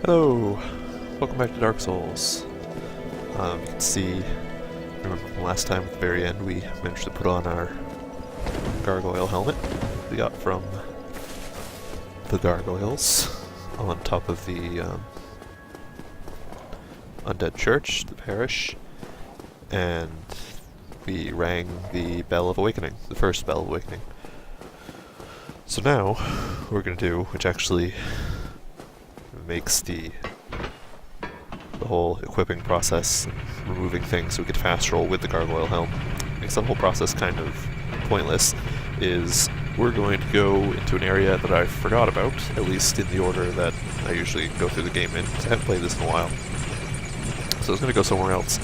Hello! Welcome back to Dark Souls. You can see, remember from last time at the very end, we managed to put on our gargoyle helmet we got from the gargoyles on top of the undead church, the parish, and we rang the Bell of Awakening, the first Bell of Awakening. So now, what we're going to do, which actually makes the whole equipping process, removing things so we could fast roll with the gargoyle helm, makes the whole process kind of pointless, is we're going to go into an area that I forgot about, at least in the order that I usually go through the game in, because I haven't played this in a while. So I was going to go somewhere else,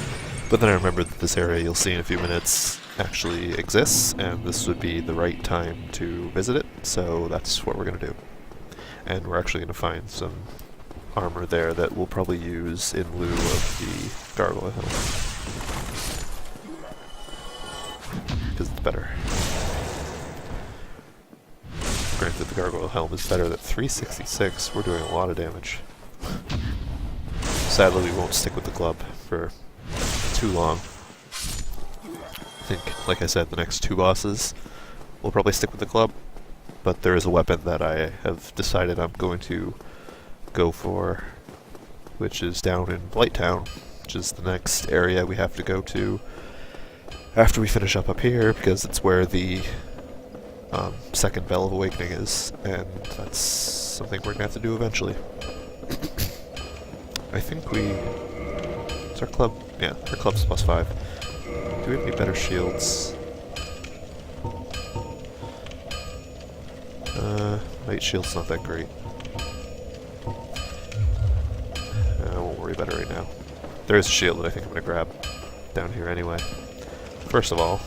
but then I remembered that this area you'll see in a few minutes actually exists, and this would be the right time to visit it, so that's what we're going to do. And we're actually going to find some armor there that we'll probably use in lieu of the gargoyle helm, because it's better. Granted, the gargoyle helm is better at 366. We're doing a lot of damage. Sadly, we won't stick with the club for too long. I think, like I said, the next two bosses we'll probably stick with the club, but there is a weapon that I have decided I'm going to go for, which is down in Blighttown, which is the next area we have to go to after we finish up here, because it's where the second Bell of Awakening is, and that's something we're going to have to do eventually. I think it's our club, yeah, our club's +5. Do we have any better shields? Light shield's not that great. I won't worry about it right now. There is a shield that I think I'm going to grab down here anyway. First of all,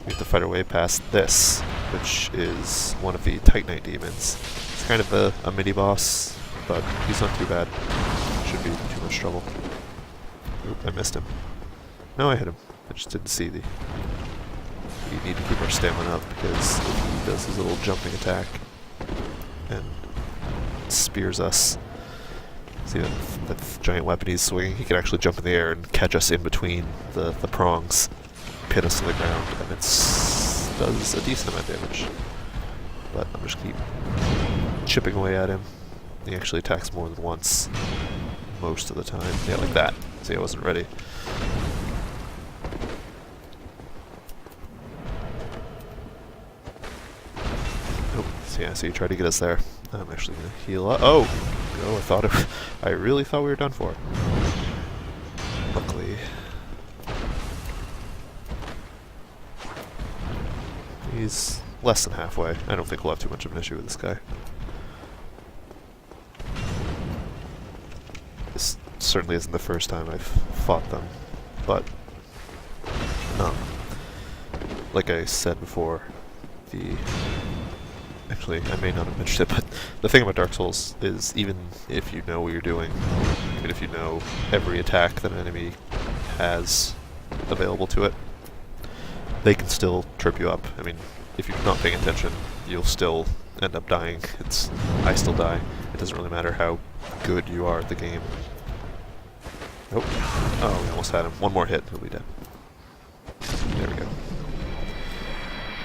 we have to fight our way past this, which is one of the Titanite demons. It's kind of a mini-boss, but he's not too bad. Shouldn't be too much trouble. Oop, I missed him. No, I hit him. I just didn't see the... We need to keep our stamina up, because if he does his little jumping attack and spears us, see that giant weapon he's swinging, he can actually jump in the air and catch us in between the prongs, pin us to the ground, and it does a decent amount of damage. But I'm just keep chipping away at him. He actually attacks more than once, most of the time. Yeah, like that. See, I wasn't ready. Oh, so yeah, so you tried to get us there. I'm actually gonna heal up. Oh! Oh, I really thought we were done for. Luckily. He's less than halfway. I don't think we'll have too much of an issue with this guy. This certainly isn't the first time I've fought them, but like I said before, actually, I may not have mentioned it, but the thing about Dark Souls is, even if you know what you're doing, even if you know every attack that an enemy has available to it, they can still trip you up. I mean, if you're not paying attention, you'll still end up dying. I still die. It doesn't really matter how good you are at the game. Nope. Oh, we almost had him. One more hit, he'll be dead. There we go.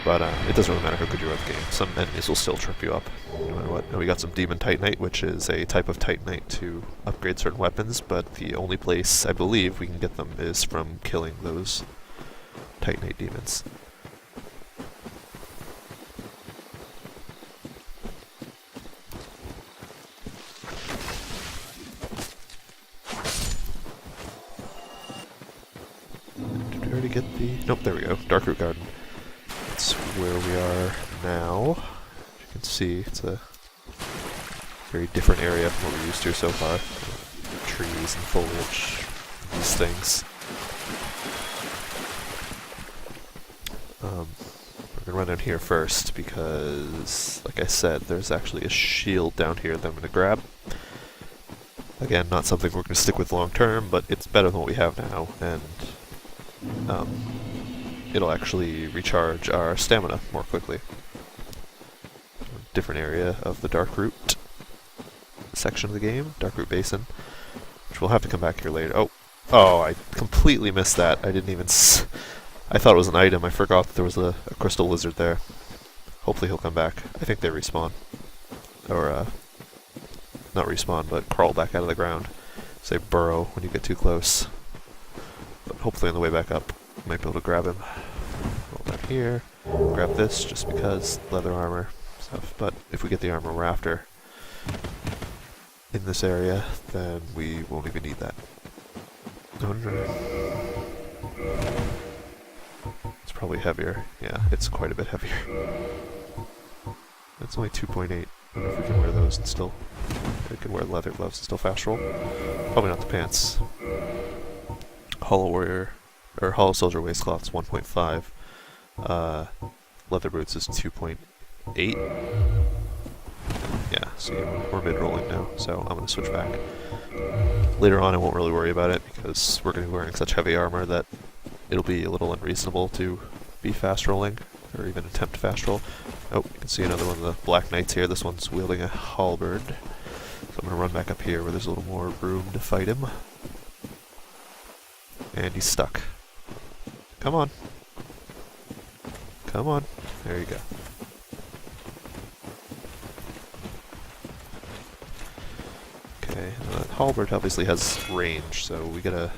But it doesn't really matter how good you are at the game. Some enemies will still trip you up, no matter what. Now we got some Demon Titanite, which is a type of Titanite to upgrade certain weapons, but the only place I believe we can get them is from killing those Titanite demons. Did we already get the... Nope, there we go. Darkroot Garden. That's where we are now. As you can see, it's a very different area from what we're used to so far. Trees and foliage, these things. We're gonna run down here first because, like I said, there's actually a shield down here that I'm gonna grab. Again, not something we're gonna stick with long term, but it's better than what we have now, and it'll actually recharge our stamina more quickly. Different area of the Darkroot. section of the game, Darkroot Basin, which we'll have to come back here later. Oh, I completely missed that. I didn't even I thought it was an item. I forgot that there was a crystal lizard there. Hopefully he'll come back. I think they respawn. Or, not respawn, but crawl back out of the ground. So they burrow when you get too close. But hopefully on the way back up, I might be able to grab him. Roll down here. Grab this, just because leather armor stuff. But if we get the armor we're after in this area, then we won't even need that. No. It's probably heavier. Yeah, it's quite a bit heavier. It's only 2.8. I wonder if we can wear those and still... We can wear leather gloves and still fast roll. Probably not the pants. Hollow Warrior... Or Hollow Soldier waistcloth's 1.5. Leather boots is 2.8. Yeah, so we're mid-rolling now, so I'm going to switch back. Later on I won't really worry about it, because we're going to be wearing such heavy armor that it'll be a little unreasonable to be fast rolling, or even attempt to fast roll. Oh, you can see another one of the Black Knights here. This one's wielding a halberd. So I'm going to run back up here where there's a little more room to fight him. And he's stuck. Come on. Come on. There you go. Okay, halberd obviously has range, so we gotta...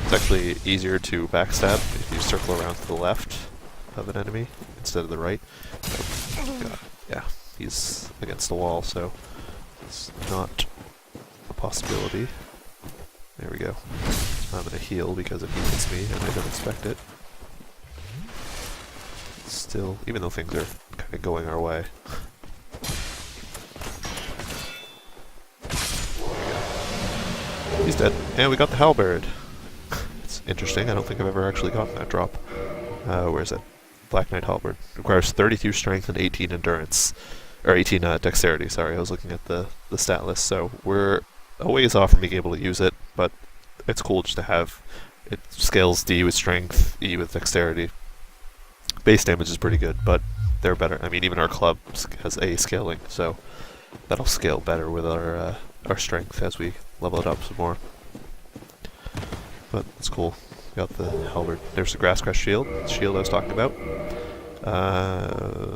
It's actually easier to backstab if you circle around to the left of an enemy instead of the right. Oh, God. Yeah, he's against the wall, so it's not a possibility. There we go. I'm gonna heal because if he hits me and I don't expect it. Still, even though things are kind of going our way. He's dead. And we got the halberd. It's interesting. I don't think I've ever actually gotten that drop. Where is it? Black Knight halberd. Requires 32 strength and 18 endurance. Or 18 dexterity, sorry. I was looking at the stat list. So we're a ways off from being able to use it, but it's cool just to have. It scales D with strength, E with dexterity. Base damage is pretty good, but they're better. I mean, even our club has A scaling, so that'll scale better with our strength as we level it up some more. But it's cool. Got the halberd. There's the Grass Crest shield. The shield I was talking about.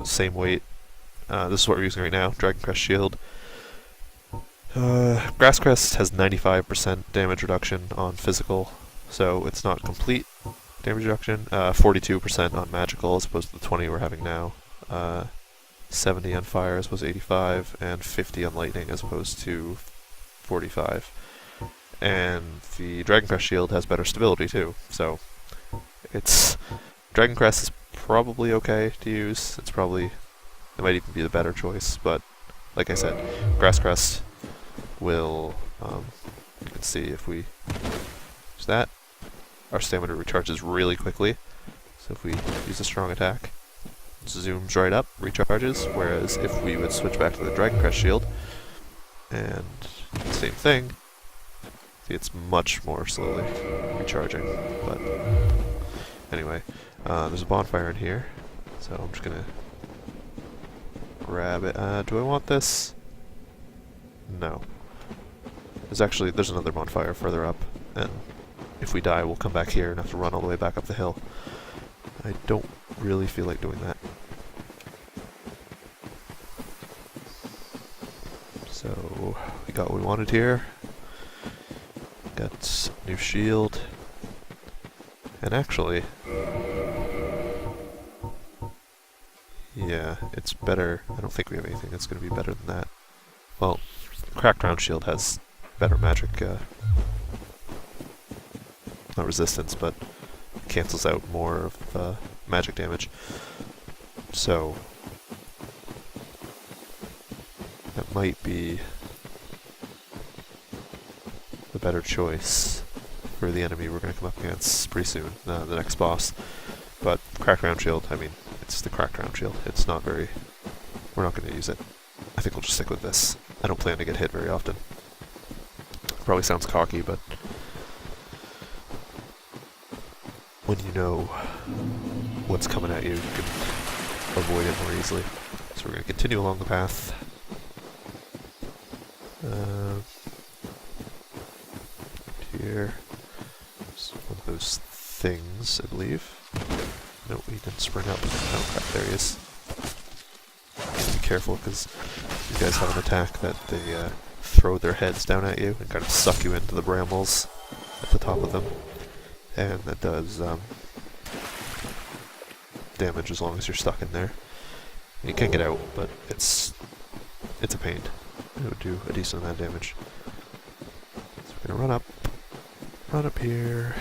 Same weight. This is what we're using right now. Dragon Crest shield. Grass Crest has 95% damage reduction on physical, so it's not complete damage reduction. 42% on magical as opposed to the 20 we're having now. 70 on fire as opposed to 85, and 50 on lightning as opposed to 45. And the Dragon Crest shield has better stability too, so it's... Dragon Crest is probably okay to use. It might even be the better choice, but like I said, Grass Crest will, you can see if we use that, our stamina recharges really quickly. So if we use a strong attack, zooms right up, recharges, whereas if we would switch back to the Dragon Crest shield, and same thing, see it's much more slowly recharging, but anyway, there's a bonfire in here, so I'm just gonna grab it. Do I want this? No. There's another bonfire further up, and if we die, we'll come back here and have to run all the way back up the hill. I don't really feel like doing that. So, we got what we wanted here. Got new shield. And actually... yeah, it's better. I don't think we have anything that's going to be better than that. Well, Cracked Round Shield has better magic, not resistance, but cancels out more of magic damage. So that might be the better choice for the enemy we're going to come up against pretty soon, the next boss. But Cracked Round Shield, I mean, it's the Cracked Round Shield. It's not very... we're not going to use it. I think we'll just stick with this. I don't plan to get hit very often. Probably sounds cocky, but when you know what's coming at you, you can avoid it more easily. So we're going to continue along the path. Here. It's one of those things, I believe. No, he didn't spring up. Oh crap, there he is. Be careful, because these guys have an attack that they throw their heads down at you and kind of suck you into the brambles at the top of them. And that does damage as long as you're stuck in there. And you can get out, but it's a pain. It would do a decent amount of damage. So we're gonna run up here.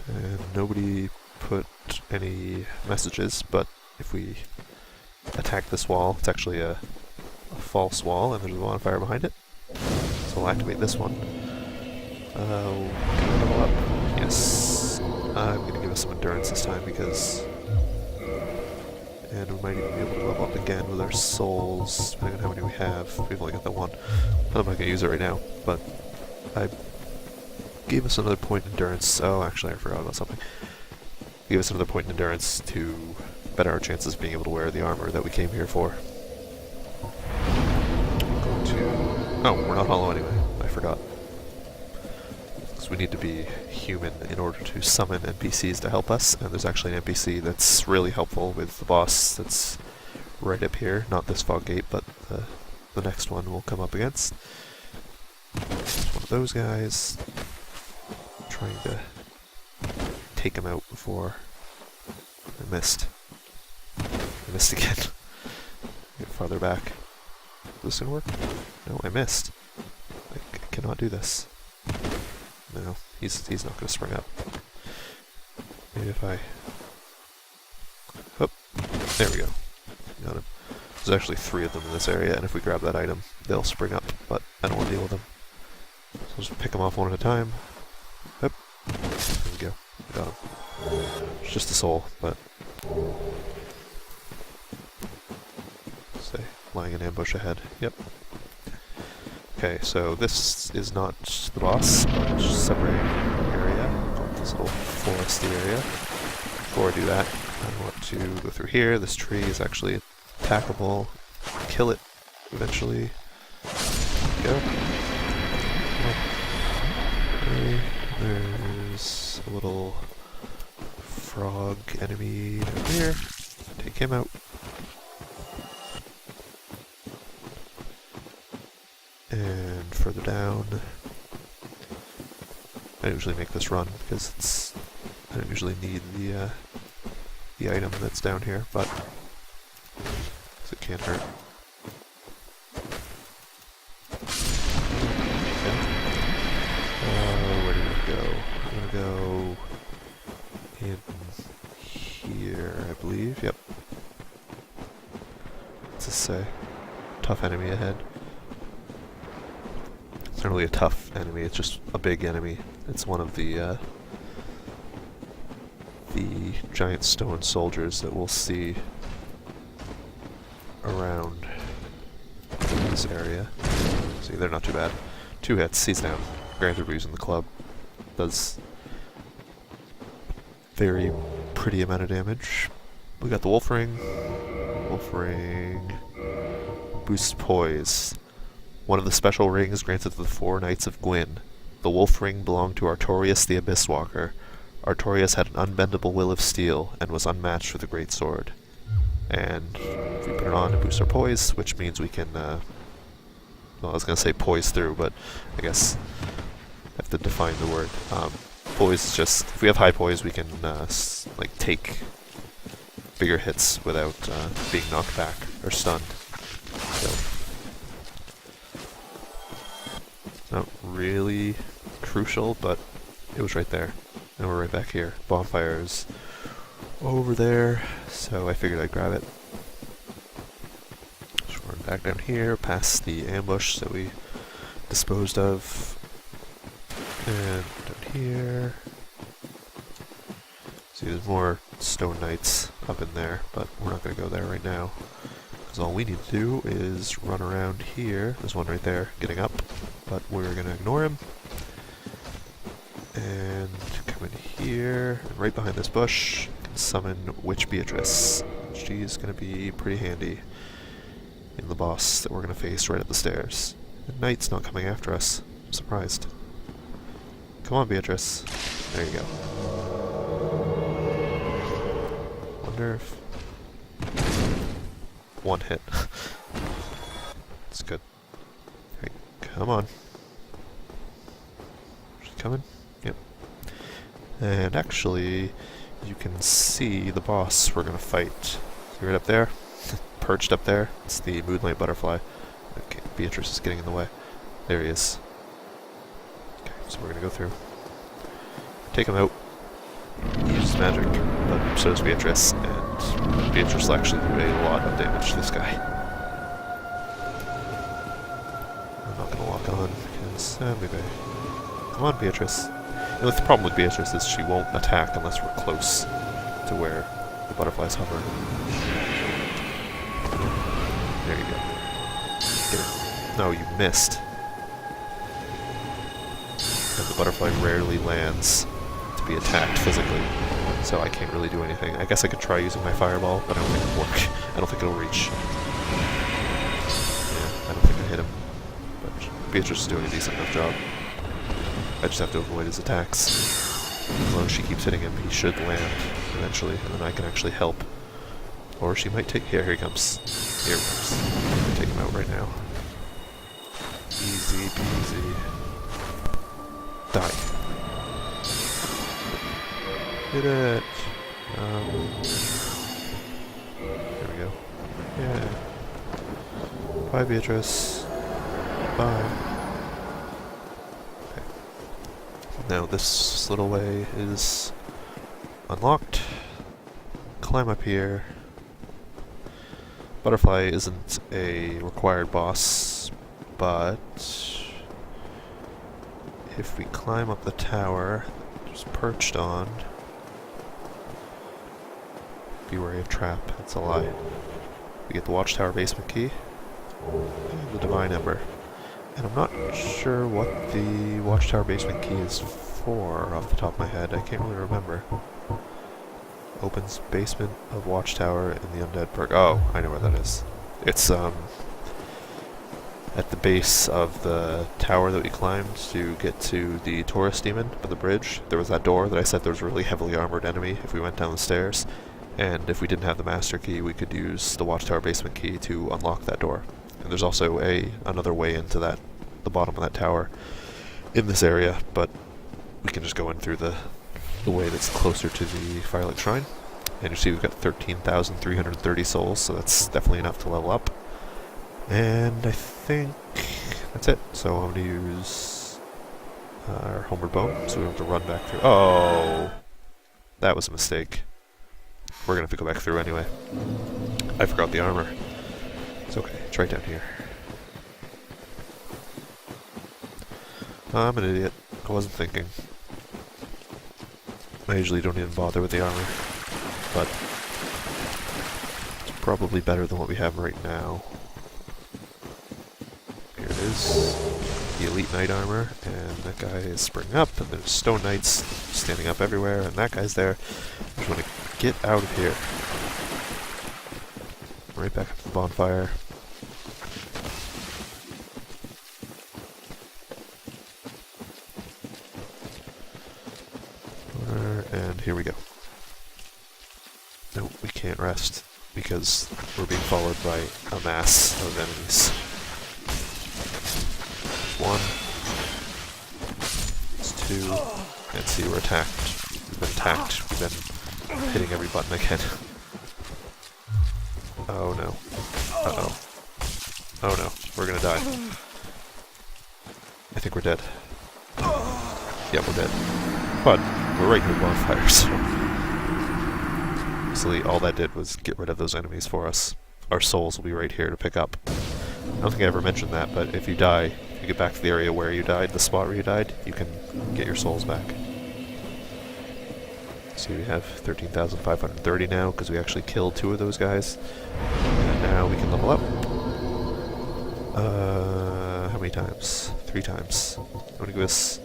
And nobody put any messages, but if we attack this wall, it's actually a false wall, and there's a bonfire behind it. So we'll activate this one. Can I level up? Yes. I'm going to give us some endurance this time because... And we might even be able to level up again with our souls, depending on how many we have. We've only got that one. I'm not going to use it right now, but I gave us another point in endurance. Oh, actually I forgot about something. Gave us another point in endurance to better our chances of being able to wear the armor that we came here for. Oh, we're not hollow anyway. I forgot. Because we need to be human in order to summon NPCs to help us, and there's actually an NPC that's really helpful with the boss that's right up here. Not this fog gate, but the next one we'll come up against. It's one of those guys. Trying to take him out before I missed. I missed again. Get farther back. Is this gonna work? No, I missed. I cannot do this. No, he's not gonna spring up. Maybe if I... Oh, there we go. Got him. There's actually 3 of them in this area, and if we grab that item, they'll spring up, but I don't want to deal with them. So I'll just pick them off one at a time. There we go. Got him. It's just a soul, but... Say, lying in ambush ahead. Yep. Okay, so this is not the boss, but just a separate area. Called this little foresty area. Before I do that, I want to go through here. This tree is actually attackable. Kill it eventually. Go. Okay, there's a little frog enemy down here. Take him out. And further down, I usually make this run because I don't usually need the item that's down here, but it can't hurt. Okay. Where do we go? I'm gonna go in here, I believe. Yep. What's this say? Tough enemy ahead. It's not really a tough enemy, it's just a big enemy. It's one of the giant stone soldiers that we'll see around this area. See, they're not too bad. 2 hits, he's down. Granted, we're using the club. Does very pretty amount of damage. We got the wolf ring. Wolf ring boosts poise. One of the special rings granted to the 4 Knights of Gwyn. The wolf ring belonged to Artorius the Abyss Walker. Artorius had an unbendable will of steel and was unmatched with a great sword. And if we put it on, it boosts our poise, which means we can, well, I was going to say poise through, but I guess I have to define the word. Poise is just, if we have high poise, we can, like, take bigger hits without being knocked back or stunned. So, not really crucial, but it was right there. And we're right back here. Bonfire's over there, so I figured I'd grab it. So we're back down here, past the ambush that we disposed of. And down here. See, there's more stone knights up in there, but we're not going to go there right now. Because all we need to do is run around here. There's one right there, getting up. But we're going to ignore him. And come in here, and right behind this bush, can summon Witch Beatrice. She's gonna be pretty handy in the boss that we're gonna face right at the stairs. The knight's not coming after us. I'm surprised. Come on, Beatrice. There you go. Wonder if... One hit. That's good. Right, come on. She's coming? Yep. And actually, you can see the boss we're gonna fight. See right up there? Perched up there? It's the Moonlight Butterfly. Okay, Beatrice is getting in the way. There he is. Okay, so we're gonna go through. Take him out. He uses magic, but so does Beatrice, and Beatrice will actually do a lot of damage to this guy. I'm not gonna lock on, because maybe... Come on, Beatrice. You know, the problem with Beatrice is she won't attack unless we're close to where the butterflies hover. There you go. Get it. No, you missed. And the butterfly rarely lands to be attacked physically, so I can't really do anything. I guess I could try using my fireball, but I don't think it'll work. I don't think it'll reach. Yeah, I don't think I hit him. But Beatrice is doing a decent enough job. I just have to avoid his attacks. As long as she keeps hitting him, he should land eventually, and then I can actually help. Or she might take... Here he comes. Here he comes. I'm gonna take him out right now. Easy peasy. Die. Did it! There we go. Yeah. Bye, Beatrice. Bye. Okay. Now this little way is unlocked. Climb up here. Butterfly isn't a required boss, but if we climb up the tower, just perched on, be wary of trap, that's a lie. We get the watchtower basement key, and the divine ember. And I'm not sure what the watchtower basement key is for off the top of my head, I can't really remember. Opens basement of watchtower in the undead perk. Oh, I know where that is. It's at the base of the tower that we climbed to get to the Taurus demon by the bridge. There was that door that I said there was a really heavily armored enemy if we went down the stairs, and if we didn't have the master key we could use the watchtower basement key to unlock that door. And there's also another way into the bottom of that tower in this area, but we can just go in through the way that's closer to the Firelight Shrine. And you see we've got 13,330 souls, so that's definitely enough to level up. And I think that's it. So I'm going to use our Homeward Bone, so we don't have to run back through. Oh! That was a mistake. We're going to have to go back through anyway. I forgot the armor. It's okay, it's right down here. I'm an idiot. I wasn't thinking. I usually don't even bother with the armor, but it's probably better than what we have right now. Here it is, the Elite Knight armor, and that guy is springing up, and there's Stone Knights standing up everywhere, and that guy's there. I just want to get out of here. Right back up to the bonfire. And here we go. No, we can't rest because we're being followed by a mass of enemies. One. It's two. And see, we're attacked. We've been attacked. We've been hitting every button again. Oh no. Uh-oh. Oh no. We're gonna die. I think we're dead. Yeah, we're dead. But we're right near the bonfire, so basically all that did was get rid of those enemies for us. Our souls will be right here to pick up. I don't think I ever mentioned that, but if you die, if you get back to the area where you died, the spot where you died, you can get your souls back. See, we have 13,530 now, because we actually killed 2 of those guys. And now we can level up. How many times? 3 times. I'm gonna give us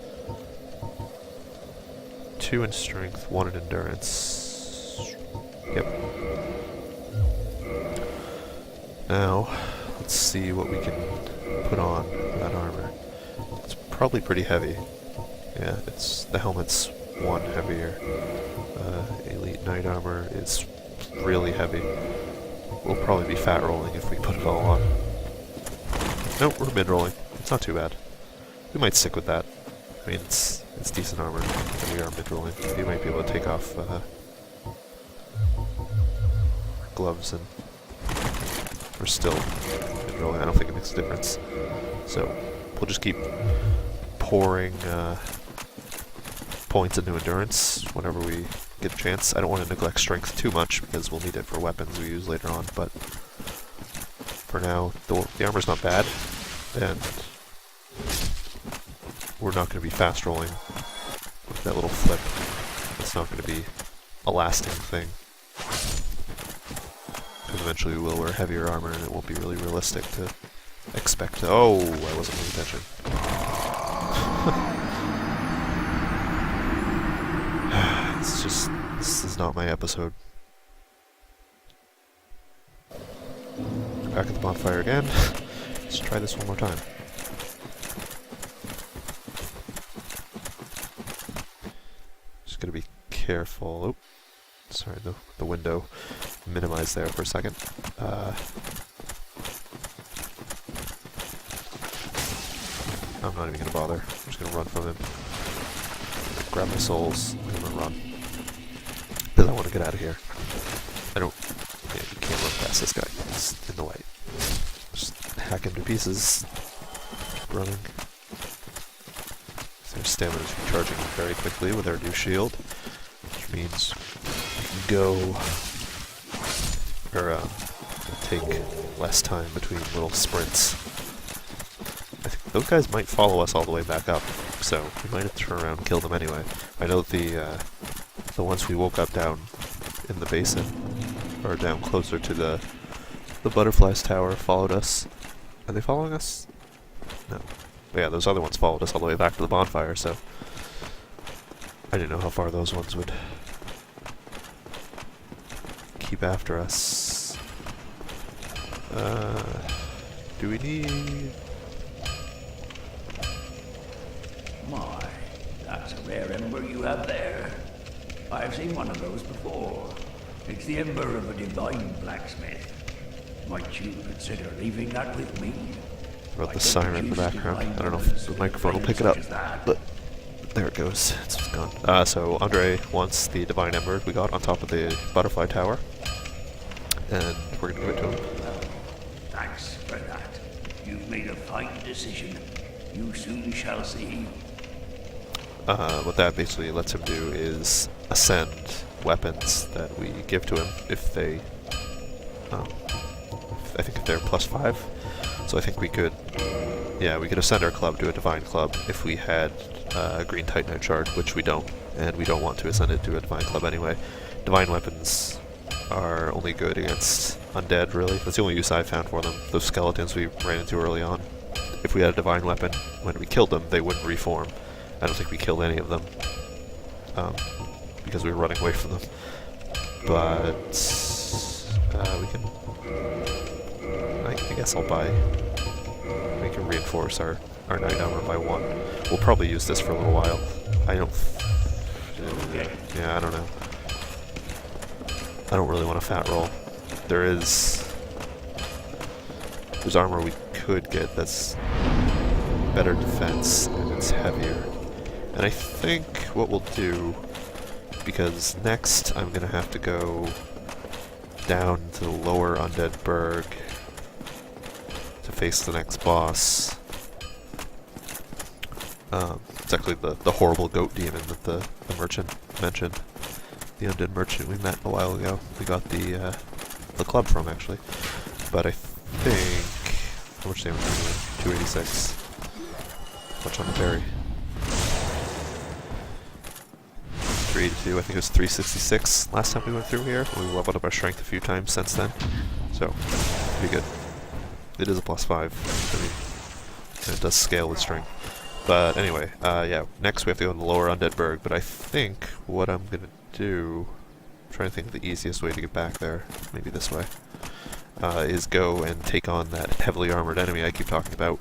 2 in strength, 1 in endurance. Yep. Now, let's see what we can put on that armor. It's probably pretty heavy. Yeah, the helmet's 1 heavier. Elite Knight armor is really heavy. We'll probably be fat rolling if we put it all on. Nope, we're mid rolling. It's not too bad. We might stick with that. I mean, it's decent armor, and we are mid rolling. We might be able to take off gloves, and we're still mid rolling. I don't think it makes a difference. So we'll just keep pouring points into endurance whenever we get a chance. I don't want to neglect strength too much because we'll need it for weapons we use later on, but for now, the armor's not bad, and we're not going to be fast rolling with that little flip. It's not going to be a lasting thing, because eventually we will wear heavier armor and it won't be really realistic to expect to— oh, I wasn't paying attention. It's just, this is not my episode. Back at the bonfire again. Let's try this one more time. Just gotta be careful. Oh, sorry, the window minimized there for a second. I'm not even gonna bother. I'm just gonna run from him. Grab my souls. I'm gonna run. Because I want to get out of here. I don't— yeah, you can't run past this guy. He's in the way. Just hack him to pieces. Keep running. Their stamina is recharging very quickly with our new shield, which means we can go, or take less time between little sprints. I think those guys might follow us all the way back up, so we might have to turn around and kill them anyway. I know that the ones we woke up down in the basin, or down closer to the Butterflies Tower, followed us. Are they following us? No. But yeah, those other ones followed us all the way back to the bonfire, so I didn't know how far those ones would keep after us. Do we need— My, that's a rare ember you have there. I've seen one of those before. It's the ember of a divine blacksmith. Might you consider leaving that with me? About the siren in the background. I don't know if the microphone will pick it up, but there it goes. It's gone. So Andre wants the divine ember we got on top of the butterfly tower, and we're gonna give it to him. Thanks for that. You've made a fine decision. You soon shall see. What that basically lets him do is ascend weapons that we give to him if they, I think if they're +5. So I think we could, yeah, we could ascend our club to a divine club if we had a green titanite shard, which we don't, and we don't want to ascend it to a divine club anyway. Divine weapons are only good against undead, really. That's the only use I've found for them. Those skeletons we ran into early on, if we had a divine weapon, when we killed them, they wouldn't reform. I don't think we killed any of them, because we were running away from them. But we can— I guess I'll buy— we can reinforce our knight armor by 1. We'll probably use this for a little while. I don't— yeah, I don't know. I don't really want to fat roll. There's armor we could get that's better defense and it's heavier. And I think what we'll do, because next I'm gonna have to go down to the lower undead burg to face the next boss. It's actually the horrible goat demon that the merchant mentioned. The undead merchant we met a while ago. We got the club from, actually. But I think— how much damage are we doing? 286. Much on the parry. 382, I think it was 366 last time we went through here. We leveled up our strength a few times since then. So, pretty good. It is a +5. I mean, and it does scale with strength. But anyway, yeah, next we have to go to the lower undead burg, but I think what I'm gonna do— I'm trying to think of the easiest way to get back there. Maybe this way. is go and take on that heavily armored enemy I keep talking about.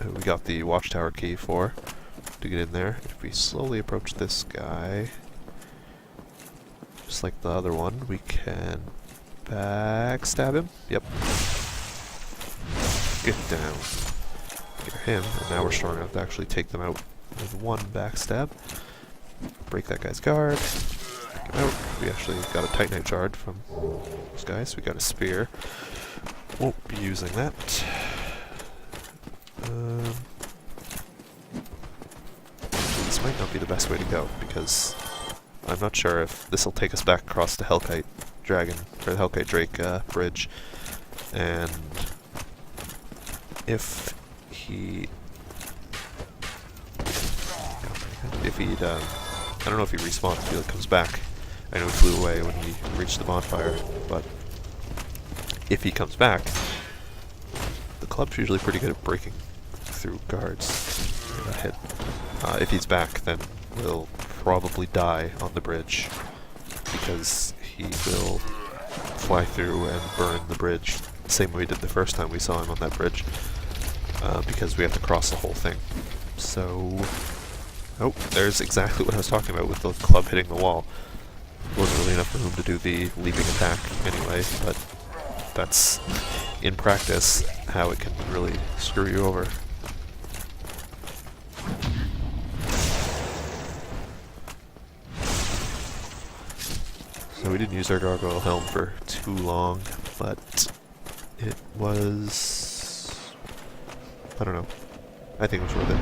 We got the watchtower key for to get in there. If we slowly approach this guy, just like the other one, we can backstab him. Yep. Get down. Get him, and now we're strong enough to actually take them out with one backstab. Break that guy's guard. Take him out. We actually got a Titanite shard from those guys. We got a spear. Won't be using that. This might not be the best way to go, because I'm not sure if this will take us back across the Hellkite Dragon, or the Hellkite Drake bridge, and if he'd, I don't know if he respawned, if he like, comes back. I know he flew away when he reached the bonfire, but if he comes back, the club's usually pretty good at breaking through guards. Got hit. If he's back, then we'll probably die on the bridge, because he will fly through and burn the bridge, the same way we did the first time we saw him on that bridge, because we have to cross the whole thing. So, oh, there's exactly what I was talking about with the club hitting the wall. Wasn't really enough room to do the leaping attack anyway, but that's, in practice, how it can really screw you over. So we didn't use our gargoyle helm for too long, but it was, I don't know, I think it was worth it.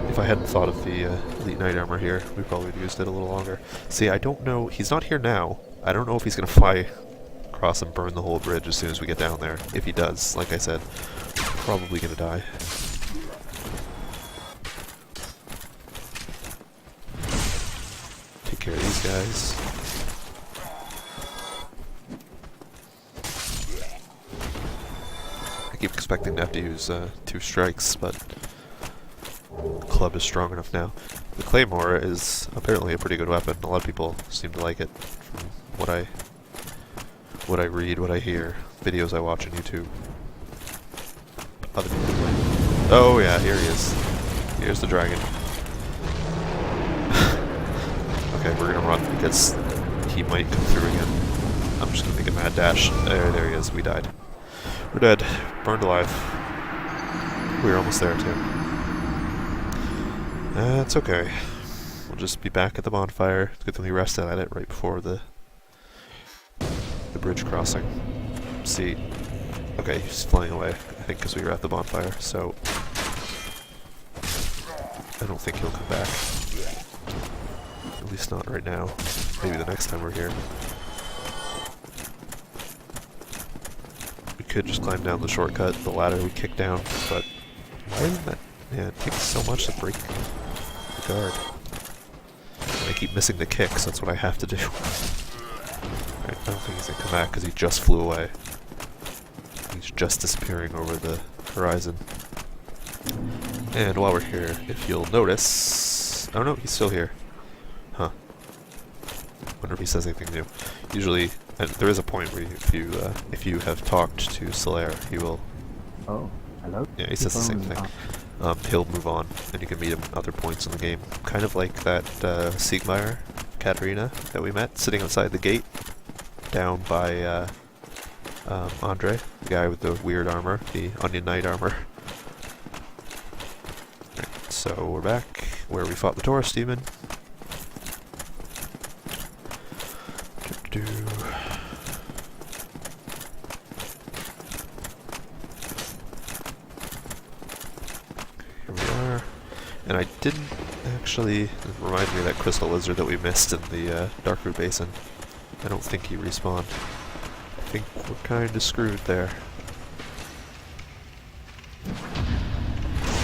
If I hadn't thought of the elite knight armor here, we probably would have used it a little longer. See, I don't know, he's not here now. I don't know if he's going to fly across and burn the whole bridge as soon as we get down there. If he does, like I said, probably going to die. Take care of these guys. I keep expecting to have to use 2 strikes, but the club is strong enough now. The claymore is apparently a pretty good weapon. A lot of people seem to like it from what I read, what I hear, videos I watch on YouTube. Other people play. Oh yeah, here he is. Here's the dragon. Okay, we're gonna run because he might come through again. I'm just gonna make a mad dash. There he is. We died. We're dead. Burned alive. We're almost there too. That's okay. We'll just be back at the bonfire. It's good that we rested at it right before the bridge crossing. See, okay, he's flying away, I think because we were at the bonfire, so I don't think he'll come back. At least not right now. Maybe the next time we're here. We could just climb down the shortcut, the ladder we kicked down, but why isn't that? Yeah, it takes so much to break the guard. I keep missing the kicks, that's what I have to do. Right, I don't think he's gonna come back because he just flew away. He's just disappearing over the horizon. And while we're here, if you'll notice... Oh no, he's still here. Huh. Wonder if he says anything new. Usually, there is a point where if you have talked to Solaire, he will... Oh, hello? Yeah, he says the same thing. He'll move on, and you can meet him at other points in the game. Kind of like that Siegmeyer, Katarina, that we met, sitting outside the gate, down by Andre, the guy with the weird armor, the Onion Knight armor. Right, so we're back, where we fought the Taurus demon. And I didn't actually remind me of that crystal lizard that we missed in the Darkroot basin. I don't think he respawned. I think we're kinda screwed there.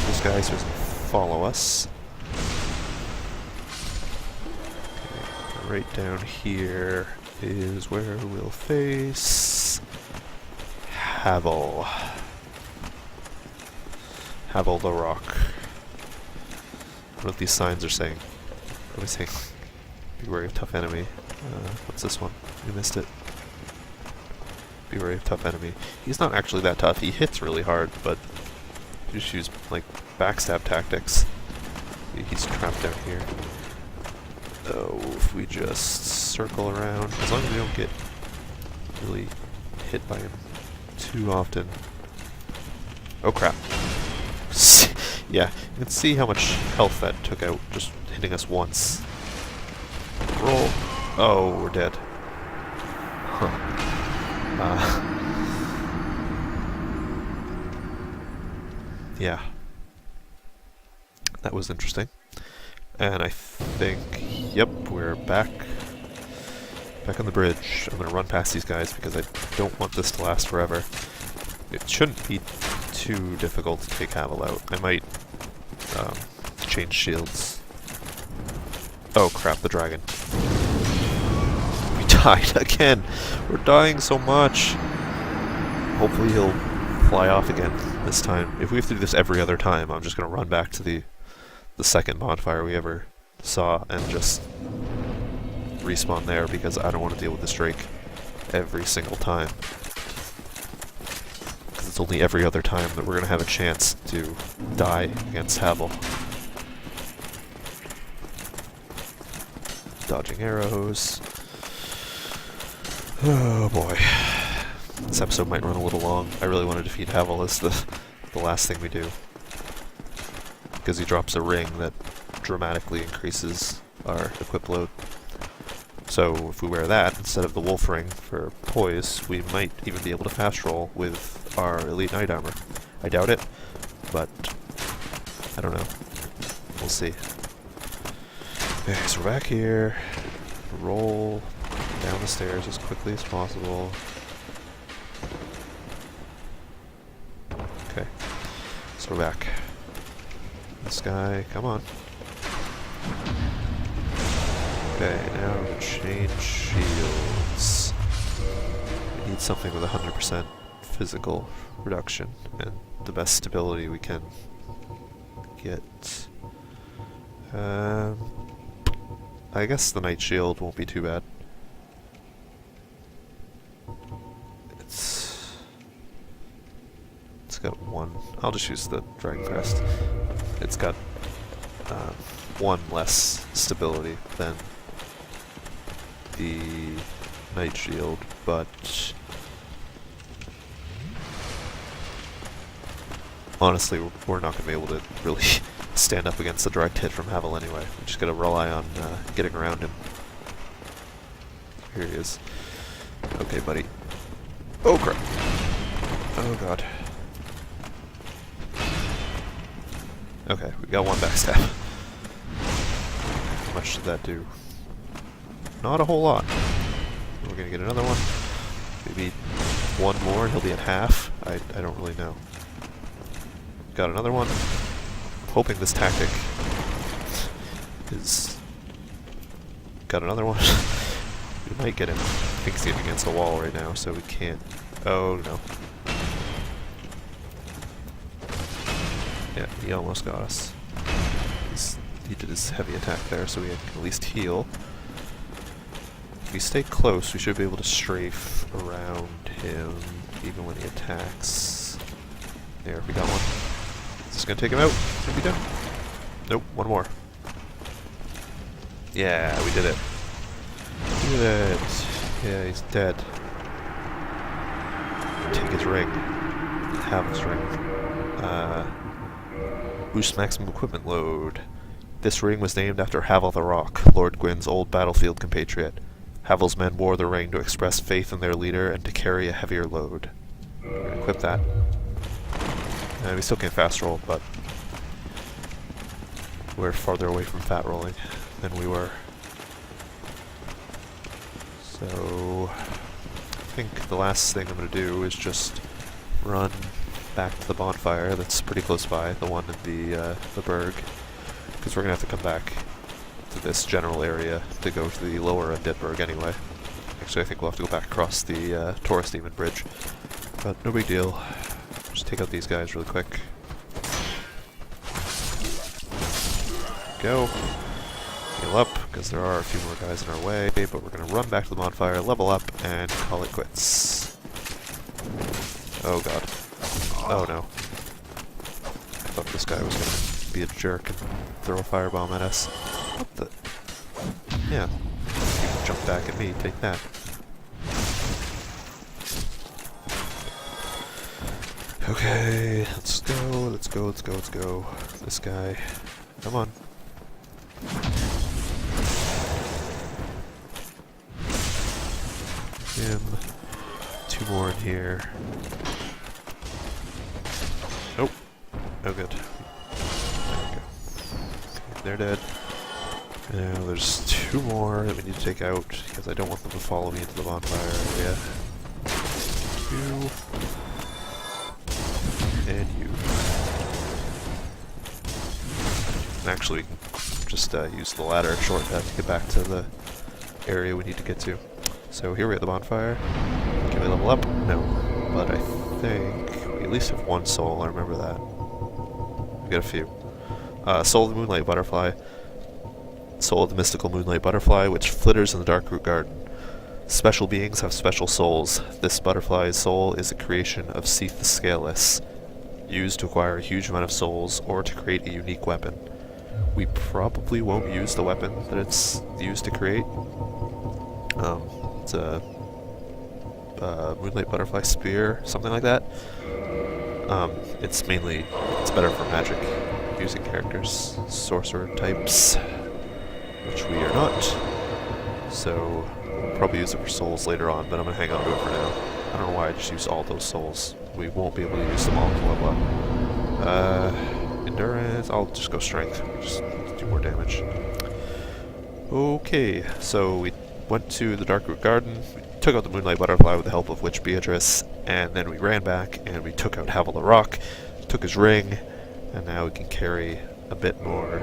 Those guys just follow us. Okay, right down here is where we'll face Havel. Havel the Rock. What these signs are saying? What are we saying? Be wary of tough enemy. What's this one? We missed it. be a very tough enemy. He's not actually that tough. He hits really hard, but you just use like backstab tactics. He's trapped down here. Oh, if we just circle around, as long as we don't get really hit by him too often. Oh crap. Yeah, you can see how much health that took out just hitting us once. Roll. Oh, we're dead. Huh. Yeah. That was interesting. And I think, yep, we're back on the bridge. I'm gonna run past these guys because I don't want this to last forever. It shouldn't be too difficult to take Havel out. I might change shields. Oh crap, the dragon. We died again! We're dying so much! Hopefully he'll fly off again this time. If we have to do this every other time, I'm just gonna run back to the second bonfire we ever saw and just respawn there because I don't want to deal with this Drake every single time. Because it's only every other time that we're going to have a chance to die against Havel. Dodging arrows. Oh boy. This episode might run a little long. I really want to defeat Havel as the last thing we do. Because he drops a ring that dramatically increases our equip load. So if we wear that instead of the wolf ring for poise, we might even be able to fast roll with our elite knight armor. I doubt it, but I don't know. We'll see. Okay, so we're back here. Roll down the stairs as quickly as possible. Okay, so we're back. This guy, come on. Okay, now we change shields. We need something with 100% physical reduction and the best stability we can get. I guess the Knight Shield won't be too bad. It's got one. I'll just use the Dragon Crest. It's got one less stability than the Knight Shield, but honestly, we're not going to be able to really stand up against the direct hit from Havel anyway. We're just going to rely on getting around him. Here he is. Okay, buddy. Oh crap. Oh god. Okay, we got one backstab. How much did that do? Not a whole lot. We're gonna get another one. Maybe one more and he'll be at half. I don't really know. Got another one. Hoping this tactic is... Got another one. We might get him fixated against the wall right now, so we can't... Oh no. Yeah, he almost got us. He did his heavy attack there, so we can at least heal. If we stay close, we should be able to strafe around him, even when he attacks. There, we got one. Is this gonna take him out? Are we done? Nope, one more. Yeah, we did it. We did it. Yeah, he's dead. Take his ring. Have his ring. Boost maximum equipment load. This ring was named after Havel the Rock, Lord Gwyn's old battlefield compatriot. Havel's men wore the ring to express faith in their leader and to carry a heavier load. We're gonna equip that. We still can't fast roll, but we're farther away from fat rolling than we were. So I think the last thing I'm going to do is just run back to the bonfire that's pretty close by, the one in the Berg, because we're going to have to come back to this general area to go to the lower undead Berg anyway. Actually, I think we'll have to go back across the Taurus Demon Bridge, but no big deal. Just take out these guys really quick. Go. Heal up, because there are a few more guys in our way, but we're going to run back to the bonfire, level up, and call it quits. Oh god. Oh no. I thought this guy was gonna be a jerk and throw a firebomb at us. What the? Yeah. You can jump back at me, take that. Okay, let's go, let's go, let's go, let's go. This guy. Come on. Him. 2 more in here. Nope. Oh good. There we go. Okay, they're dead. Now there's 2 more that we need to take out because I don't want them to follow me into the bonfire area. 2. And you. And actually, we can just use the ladder shortcut to get back to the area we need to get to. So here we have the bonfire. Can we level up? No. But I think we at least have 1 soul, I remember that. We got a few. Soul of the Moonlight Butterfly. Soul of the Mystical Moonlight Butterfly, which flitters in the Darkroot Garden. Special beings have special souls. This butterfly's soul is a creation of Seath the Scaleless, used to acquire a huge amount of souls or to create a unique weapon. We probably won't use the weapon that it's used to create. It's a Moonlight Butterfly Spear, something like that. It's better for magic using characters, sorcerer types, which we are not. So we'll probably use it for souls later on, but I'm gonna hang on to it for now. I don't know why I just used all those souls. We won't be able to use them all to level up. Endurance, I'll just go strength, just do more damage. Okay, so we went to the Darkroot Garden, we took out the Moonlight Butterfly with the help of Witch Beatrice, and then we ran back and we took out Havel the Rock, took his ring, and now we can carry a bit more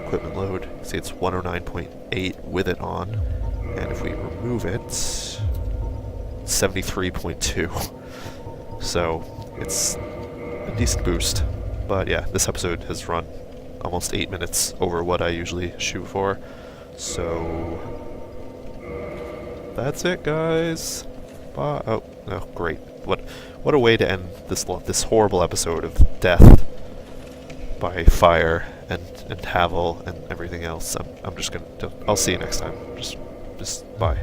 equipment load. See, it's 109.8 with it on, and if we remove it, 73.2. So it's a decent boost. But yeah, this episode has run almost 8 minutes over what I usually shoot for. So that's it, guys. Bye. Oh, great. What a way to end this horrible episode of death by fire and Havel and everything else. I'm just gonna. I'll see you next time. Just bye.